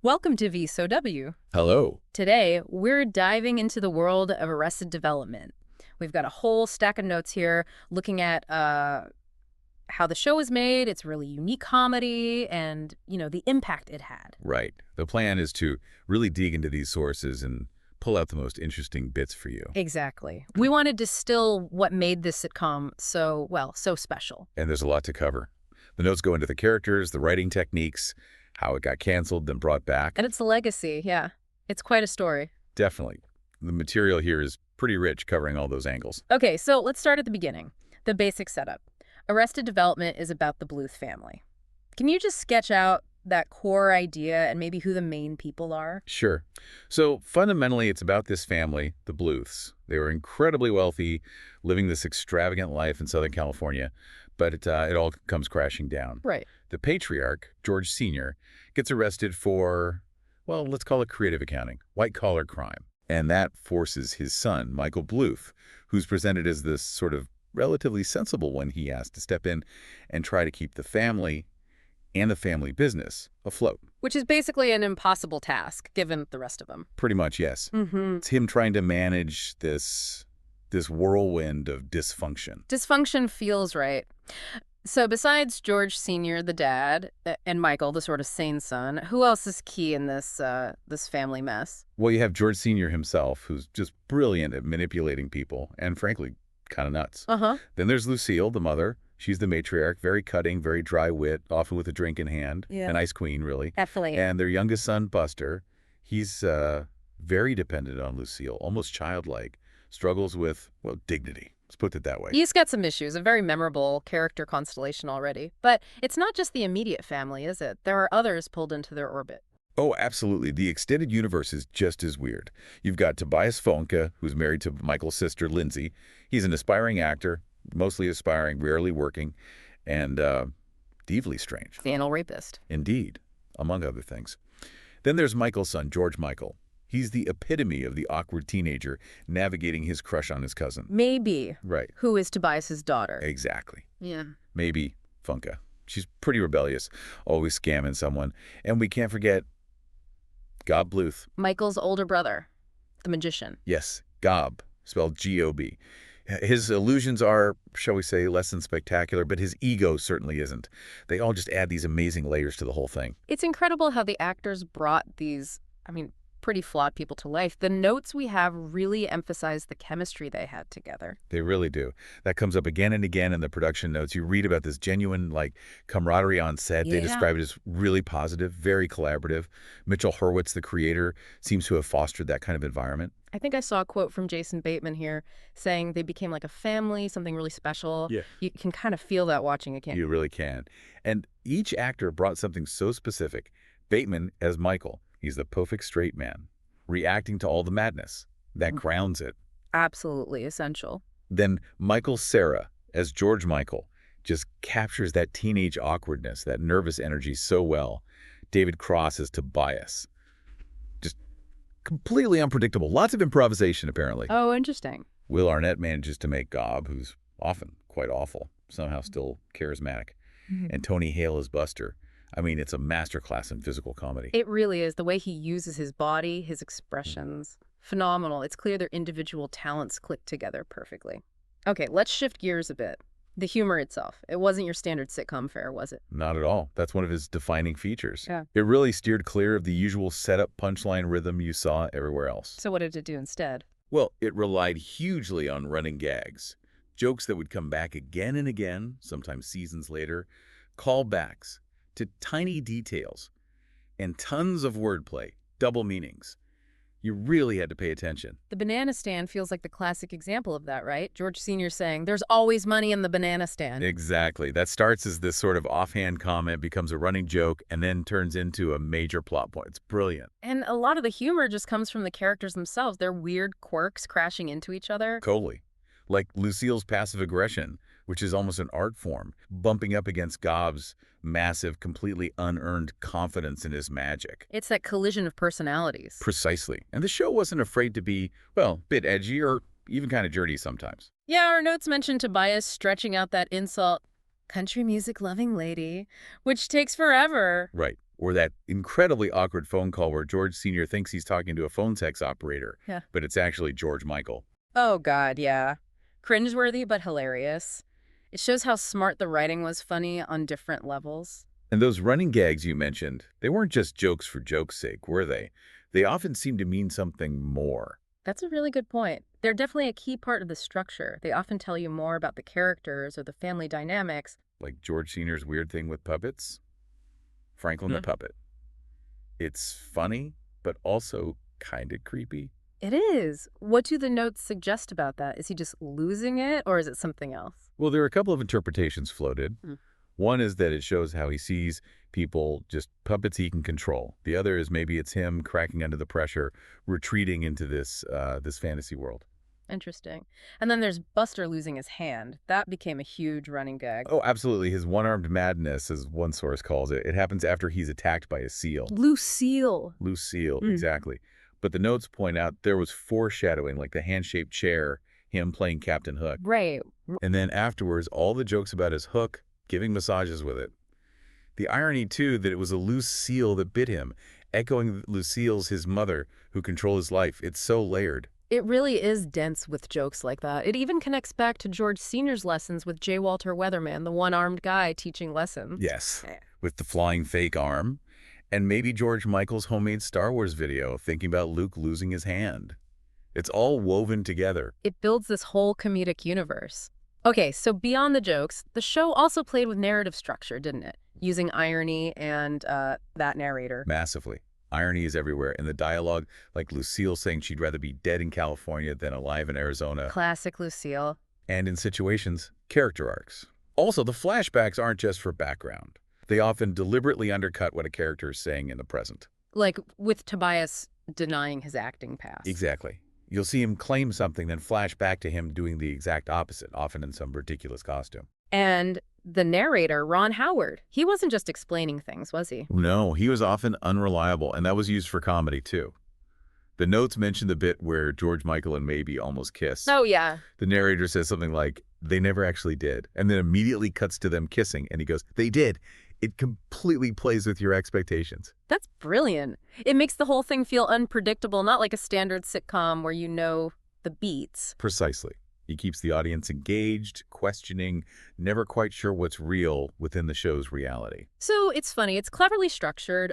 Welcome to VSOW. Hello. Today, we're diving into the world of Arrested Development. We've got a whole stack of notes here looking at how the show was made, its really unique comedy, and, the impact it had. Right. The plan is to really dig into these sources and pull out the most interesting bits for you. Exactly. We want to distill what made this sitcom so special. And there's a lot to cover. The notes go into the characters, the writing techniques, how it got canceled, then brought back. And its legacy, yeah. It's quite a story. Definitely. The material here is pretty rich, covering all those angles. Okay, so let's start at the beginning. The basic setup. Arrested Development is about the Bluth family. Can you just sketch out that core idea and maybe who the main people are? Sure. So fundamentally, it's about this family, the Bluths. They were incredibly wealthy, living this extravagant life in Southern California, but it all comes crashing down. Right. The patriarch, George Sr., gets arrested for, well, let's call it creative accounting, white-collar crime. And that forces his son, Michael Bluth, who's presented as this sort of relatively sensible one, he has to step in and try to keep the family and the family business afloat. Which is basically an impossible task, given the rest of them. Pretty much, yes. Mm-hmm. It's him trying to manage this whirlwind of dysfunction. Dysfunction feels right. So besides George Sr., the dad, and Michael, the sort of sane son, who else is key in this family mess? Well, you have George Sr. himself, who's just brilliant at manipulating people and, frankly, kind of nuts. Uh-huh. Then there's Lucille, the mother. She's the matriarch, very cutting, very dry wit, often with a drink in hand. Yeah. An ice queen, really. Definitely. And their youngest son, Buster, he's very dependent on Lucille, almost childlike, struggles with, well, dignity. Let's put it that way. He's got some issues, a very memorable character constellation already. But it's not just the immediate family, is it? There are others pulled into their orbit. Oh, absolutely. The extended universe is just as weird. You've got Tobias Fonke, who's married to Michael's sister, Lindsay. He's an aspiring actor, mostly aspiring, rarely working, and deeply strange. The anal rapist. Indeed, among other things. Then there's Michael's son, George Michael. He's the epitome of the awkward teenager navigating his crush on his cousin. Maybe. Right. Who is Tobias's daughter. Exactly. Yeah. Maybe Fonke. She's pretty rebellious, always scamming someone. And we can't forget Gob Bluth. Michael's older brother, the magician. Yes, Gob, spelled G-O-B. His illusions are, shall we say, less than spectacular, but his ego certainly isn't. They all just add these amazing layers to the whole thing. It's incredible how the actors brought these, pretty flawed people to life. The notes we have really emphasize the chemistry they had together. They really do. That comes up again and again in the production notes. You read about this genuine, camaraderie on set. Yeah. They describe it as really positive, very collaborative. Mitchell Hurwitz, the creator, seems to have fostered that kind of environment. I think I saw a quote from Jason Bateman here saying they became like a family, something really special. Yeah. You can kind of feel that watching it, can't you? You really can. And each actor brought something so specific. Bateman as Michael. He's the perfect straight man, reacting to all the madness. That grounds it. Absolutely essential. Then Michael Cera as George Michael just captures that teenage awkwardness, that nervous energy so well. David Cross as Tobias. Just completely unpredictable. Lots of improvisation, apparently. Oh, interesting. Will Arnett manages to make Gob, who's often quite awful, somehow still charismatic. And Tony Hale as Buster. It's a masterclass in physical comedy. It really is. The way he uses his body, his expressions. Phenomenal. It's clear their individual talents click together perfectly. Okay, let's shift gears a bit. The humor itself. It wasn't your standard sitcom fare, was it? Not at all. That's one of his defining features. Yeah. It really steered clear of the usual setup punchline rhythm you saw everywhere else. So what did it do instead? Well, it relied hugely on running gags. Jokes that would come back again and again, sometimes seasons later. Callbacks to tiny details, and tons of wordplay, double meanings. You really had to pay attention. The banana stand feels like the classic example of that, right? George Sr. saying, there's always money in the banana stand. Exactly. That starts as this sort of offhand comment, becomes a running joke, and then turns into a major plot point. It's brilliant. And a lot of the humor just comes from the characters themselves. Their weird quirks crashing into each other. Totally. Like Lucille's passive aggression, which is almost an art form, bumping up against Gob's massive, completely unearned confidence in his magic. It's that collision of personalities. Precisely. And the show wasn't afraid to be, well, a bit edgy or even kind of dirty sometimes. Yeah, our notes mention Tobias stretching out that insult, country music loving lady, which takes forever. Right. Or that incredibly awkward phone call where George Sr. thinks he's talking to a phone sex operator, Yeah. but it's actually George Michael. Oh, God, yeah. Cringeworthy, but hilarious. It shows how smart the writing was funny on different levels. And those running gags you mentioned, they weren't just jokes for joke's sake, were they? They often seemed to mean something more. That's a really good point. They're definitely a key part of the structure. They often tell you more about the characters or the family dynamics. Like George Sr.'s weird thing with puppets. Franklin the Hmm. Puppet. It's funny, but also kind of creepy. It is. What do the notes suggest about that? Is he just losing it, or is it something else? Well, there are a couple of interpretations floated. Hmm. One is that it shows how he sees people just puppets he can control. The other is maybe it's him cracking under the pressure, retreating into this fantasy world. Interesting. And then there's Buster losing his hand. That became a huge running gag. Oh, absolutely. His one-armed madness, as one source calls it. It happens after he's attacked by a seal. Lucille. Loose seal, Mm. exactly. But the notes point out there was foreshadowing, like the hand-shaped chair, him playing Captain Hook. Right. And then afterwards, all the jokes about his hook, giving massages with it. The irony, too, that it was a loose seal that bit him, echoing Lucille's his mother, who controlled his life. It's so layered. It really is dense with jokes like that. It even connects back to George Sr.'s lessons with J. Walter Weatherman, the one-armed guy teaching lessons. Yes, Eh. with the flying fake arm. And maybe George Michael's homemade Star Wars video, thinking about Luke losing his hand. It's all woven together. It builds this whole comedic universe. Okay, so beyond the jokes, the show also played with narrative structure, didn't it? Using irony and that narrator. Massively. Irony is everywhere. In the dialogue, like Lucille saying she'd rather be dead in California than alive in Arizona. Classic Lucille. And in situations, character arcs. Also, the flashbacks aren't just for background. They often deliberately undercut what a character is saying in the present. Like with Tobias denying his acting past. Exactly. You'll see him claim something, then flash back to him doing the exact opposite, often in some ridiculous costume. And the narrator, Ron Howard, he wasn't just explaining things, was he? No, he was often unreliable, and that was used for comedy, too. The notes mention the bit where George Michael and Maybe almost kiss. Oh, yeah. The narrator says something like, they never actually did, and then immediately cuts to them kissing, and he goes, they did. It completely plays with your expectations. That's brilliant. It makes the whole thing feel unpredictable, not like a standard sitcom where you know the beats. Precisely. He keeps the audience engaged, questioning, never quite sure what's real within the show's reality. So it's funny, it's cleverly structured,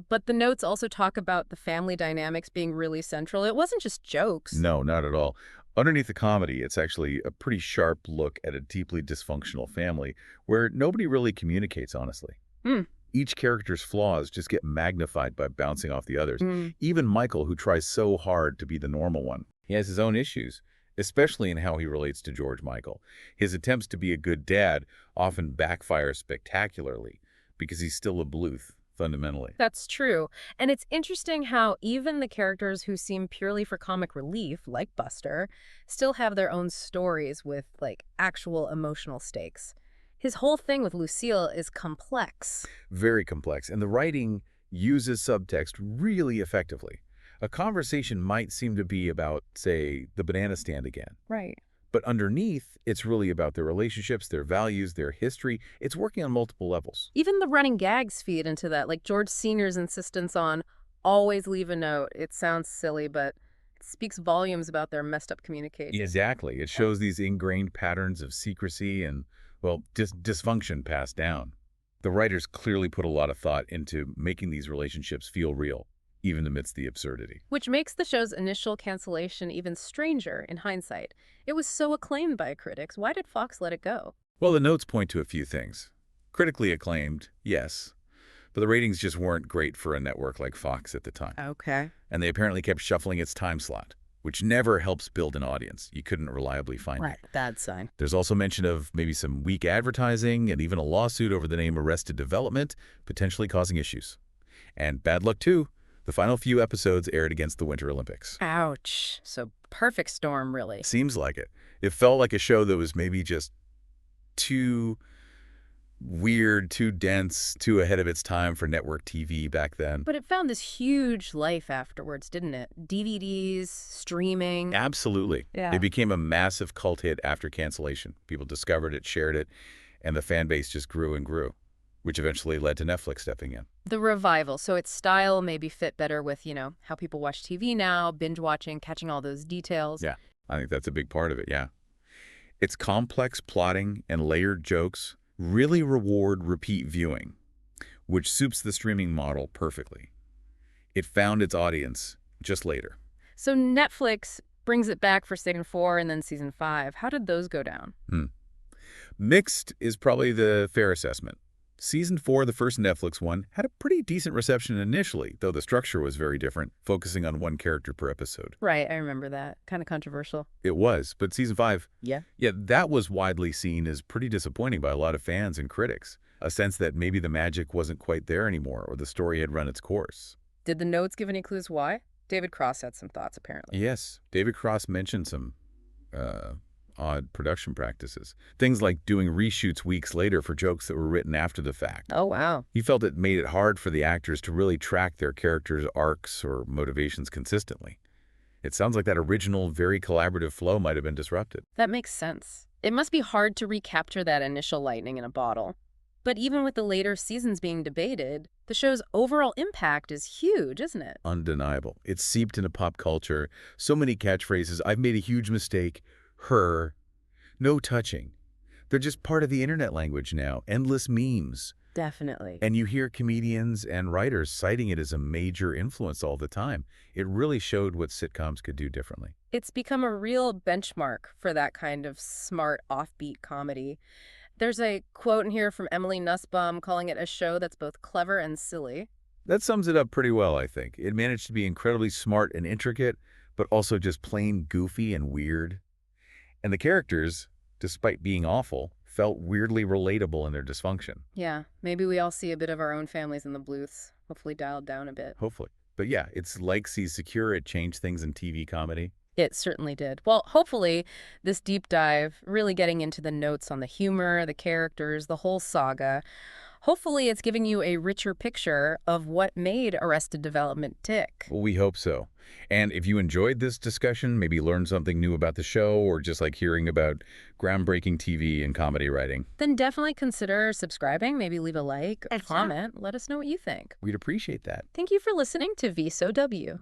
but the notes also talk about the family dynamics being really central. It wasn't just jokes. No, not at all. Underneath the comedy, it's actually a pretty sharp look at a deeply dysfunctional family where nobody really communicates honestly. Hmm. Each character's flaws just get magnified by bouncing off the others. Mm. Even Michael, who tries so hard to be the normal one. He has his own issues, especially in how he relates to George Michael. His attempts to be a good dad often backfire spectacularly because he's still a Bluth, fundamentally. That's true. And it's interesting how even the characters who seem purely for comic relief, like Buster, still have their own stories with, like, actual emotional stakes. His whole thing with Lucille is complex. Very complex, and the writing uses subtext really effectively. A conversation might seem to be about, say, the banana stand again. Right. But underneath, it's really about their relationships, their values, their history. It's working on multiple levels. Even the running gags feed into that, like George Sr.'s insistence on always leave a note. It sounds silly, but it speaks volumes about their messed up communication. Exactly. It shows these ingrained patterns of secrecy and, well, dysfunction passed down. The writers clearly put a lot of thought into making these relationships feel real, even amidst the absurdity. Which makes the show's initial cancellation even stranger in hindsight. It was so acclaimed by critics. Why did Fox let it go? Well, the notes point to a few things. Critically acclaimed, yes, but the ratings just weren't great for a network like Fox at the time. Okay. And they apparently kept shuffling its time slot, which never helps build an audience. You couldn't reliably find it. Bad sign. There's also mention of maybe some weak advertising and even a lawsuit over the name Arrested Development, potentially causing issues. And bad luck, too. The final few episodes aired against the Winter Olympics. Ouch. So perfect storm, really. Seems like it. It felt like a show that was maybe just too weird, too dense, too ahead of its time for network TV back then. But it found this huge life afterwards, didn't it? DVDs, streaming. Absolutely. Yeah. It became a massive cult hit after Cancellation. People discovered it, shared it, and the fan base just grew and grew. which eventually led to Netflix stepping in. The revival. So its style maybe fit better with, how people watch TV now, binge watching, catching all those details. Yeah, I think that's a big part of it, yeah. Its complex plotting and layered jokes really reward repeat viewing, which suits the streaming model perfectly. It found its audience just later. So Netflix brings it back for season 4 and then season 5. How did those go down? Hmm. Mixed is probably the fair assessment. Season 4, the first Netflix one, had a pretty decent reception initially, though the structure was very different, focusing on one character per episode. Right, I remember that. Kind of controversial. It was, but season 5, Yeah. yeah, that was widely seen as pretty disappointing by a lot of fans and critics. A sense that maybe the magic wasn't quite there anymore, or the story had run its course. Did the notes give any clues why? David Cross had some thoughts, apparently. Yes, David Cross mentioned some odd production practices. Things like doing reshoots weeks later for jokes that were written after the fact. Oh, wow. He felt it made it hard for the actors to really track their characters' arcs or motivations consistently. It sounds like that original, very collaborative flow might have been disrupted. That makes sense. It must be hard to recapture that initial lightning in a bottle. But even with the later seasons being debated, the show's overall impact is huge, isn't it? Undeniable. It's seeped into pop culture. So many catchphrases. I've made a huge mistake. Her. No touching. They're just part of the internet language now. Endless memes. Definitely. And you hear comedians and writers citing it as a major influence all the time. It really showed what sitcoms could do differently. It's become a real benchmark for that kind of smart, offbeat comedy. There's a quote in here from Emily Nussbaum calling it a show that's both clever and silly. That sums it up pretty well, I think. It managed to be incredibly smart and intricate, but also just plain goofy and weird. And the characters, despite being awful, felt weirdly relatable in their dysfunction. Yeah, maybe we all see a bit of our own families in the Bluths, hopefully dialed down a bit. Hopefully. But yeah, it's like Seas Secure. It changed things in TV comedy. It certainly did. Well, hopefully this deep dive, really getting into the notes on the humor, the characters, the whole saga, hopefully it's giving you a richer picture of what made Arrested Development tick. Well, we hope so. And if you enjoyed this discussion, maybe learned something new about the show, or just like hearing about groundbreaking TV and comedy writing, Then definitely consider subscribing, maybe leave a like, a comment, let us know what you think. we'd appreciate that. Thank you for listening to VSOW.